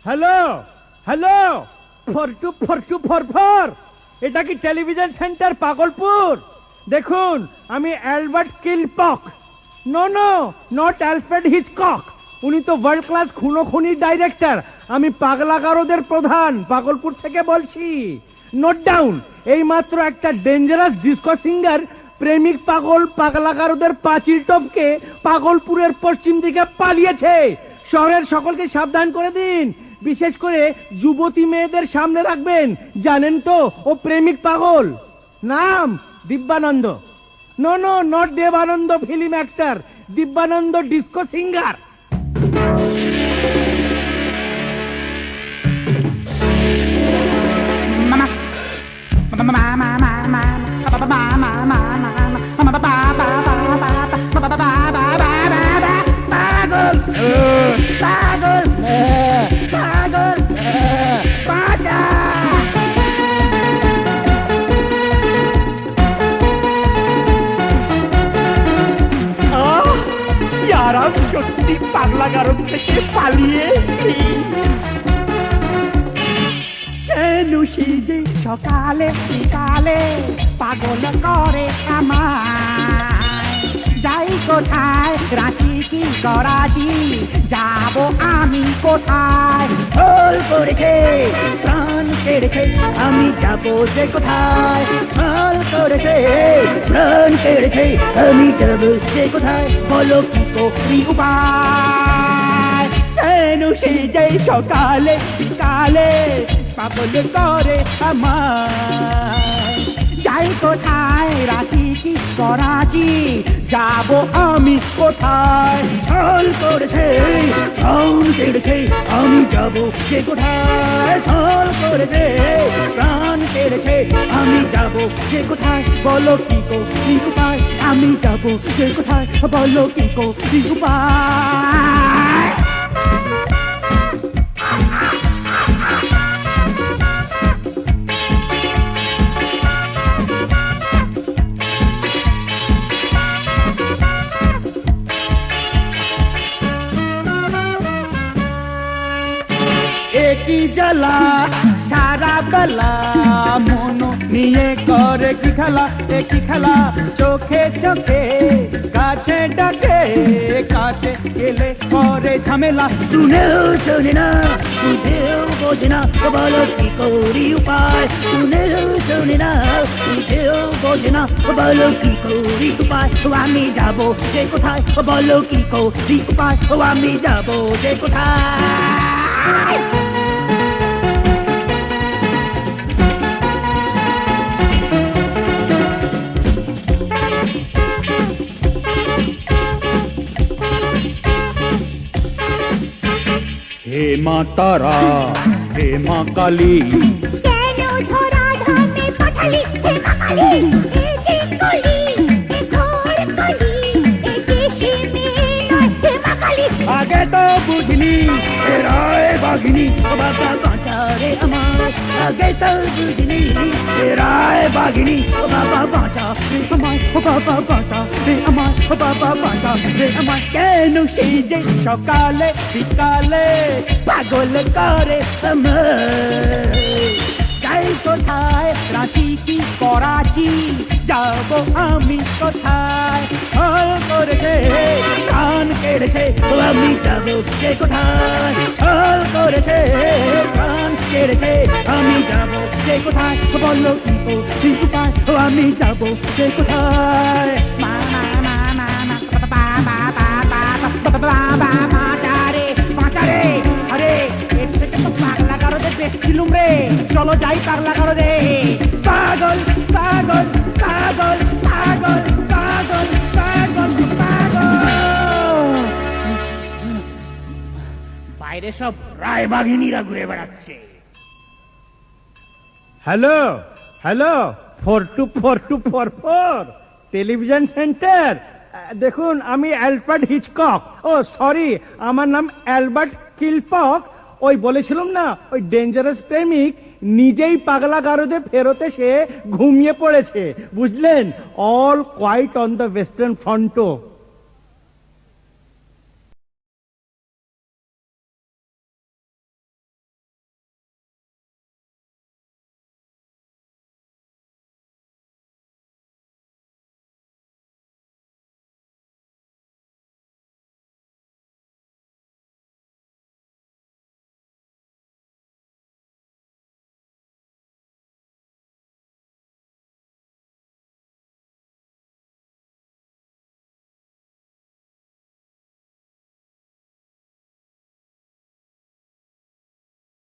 Hello hello, 424244, এটা কি television centre Pagalpur? দেখুন, আমি Albert Kilpock, no no, not Alfred Hitchcock. উনি তো ওয়ার্ল্ড ক্লাস খুনোখুনির ডাইরেক্টর। আমি পাগলাগারোদের প্রধান পাগলপুর থেকে বলছি। নোট ডাউন, এই মাত্র একটা ডেঞ্জারাস ডিস্কো সিঙ্গার প্রেমিক পাগল পাগলাগারোদের পাঁচিল টপকে পাগলপুরের পশ্চিম দিকে পালিয়েছে। শহরের সকলকে সাবধান করে দিন, বিশেষ করে যুবতী মেয়েদের সামনে রাখবেন। জানেন তো ও প্রেমিক পাগল। নাম Dibyananda. No no, not Devanand film actor, Dibyananda disco singer. সত্যি পাগলাগারদ থেকে পালিয়েছি। যে সকালে বিকালে পাগল করে আমায়, যাই কোথায় রাঁচি কি করাচি, যাব আমি কোথায়? ভুল করেছে, প্রাণ কেড়েছে, আমি যাব যে কোথায়? ভুল করেছে, প্রাণ কেড়েছে, আমি যাব যে কোথায়? বলো কি করি উপায়? কেন সে যাই সকালে বিকালে পাগল করে আমায়, যাই কোথায় রাঁচি কি করাচি, যাব আমি কোথায়? ছল করেছে, প্রাণ কেড়েছে, আমি যাব যে কোথায়? ছল করেছে, প্রাণ কেড়েছে, আমি যাব যে কোথায়? বলো কি করি উপায়? আমি যাব যে কোথায়? বলো কি করি উপায়? একই জ্বালা সারা বেলা, মন নিয়ে করে কি খেলা, একই খেলা চোখে চোখে, কাছে ডাকে, কাছে গেলে করে ঝামেলা। শুনেও শোনে না, বুঝেও বোঝে না, বলো কি করি উপায়? শুনেও শোনে না, বুঝেও বোঝে না, বলো কি করি উপায়? আমি যাব যে কোথায়? বলো কি করি উপায়? আমি যাব যে কোথায়? হে মা তারা, হে মা কালী, কেন ধরা ধামে পাঠালি? হে মা কালী, এ যে কলি, এ ঘর কলি, এ দেশে মেয়ে নয়, হে মা কালী। আগে তো বুঝলি এ রায় বাঘিনী, বাবা বাঁচারে আমার। আগে তো বুঝলি এ রায় বাঘিনী, বাবা বাঁচা রে আমার, বাবা বাঁচা রে আমার, বাবা বাঁচা রে আমার। কেন সেই যে সকালে বিকালে পাগল করে আমার, যাই কোথায় রাঁচি কি করাচি, যাব আমি কোথায়? হল করেছে, প্রাণ কেড়েছে, আমি যাব যে কোথায়? হল করেছে, প্রাণ কেড়েছে, আমি যাব যে কোথায়? বলো কি করি উপায়? আমি যাব যে কোথায়? মা মা মা মা মা বা বা বা বা বা বা বাঁচারে বাঁচারে। আরে এর থেকে তো পাগলাগারদের বেশি ছিলুম রে। চলো যাই পাগলাগারদে। পাগল পাগল পাগল পাগল পাগল পাগল পাগল। বাইরে সব রায়বাঘিনীরা ঘুরে বেড়াচ্ছে। Hello hello, 424244 television centre. দেখুন, আমি অ্যালফ্রেড হিচকক। ও সরি, আমার নাম অ্যালবার্ট কিলপক। ওই বলেছিলাম না, ওই ডেঞ্জারাস প্রেমিক নিজেই পাগলাগারদে ফেরত এসে ঘুমিয়ে পড়েছে, বুঝলেন? All quiet on the western front.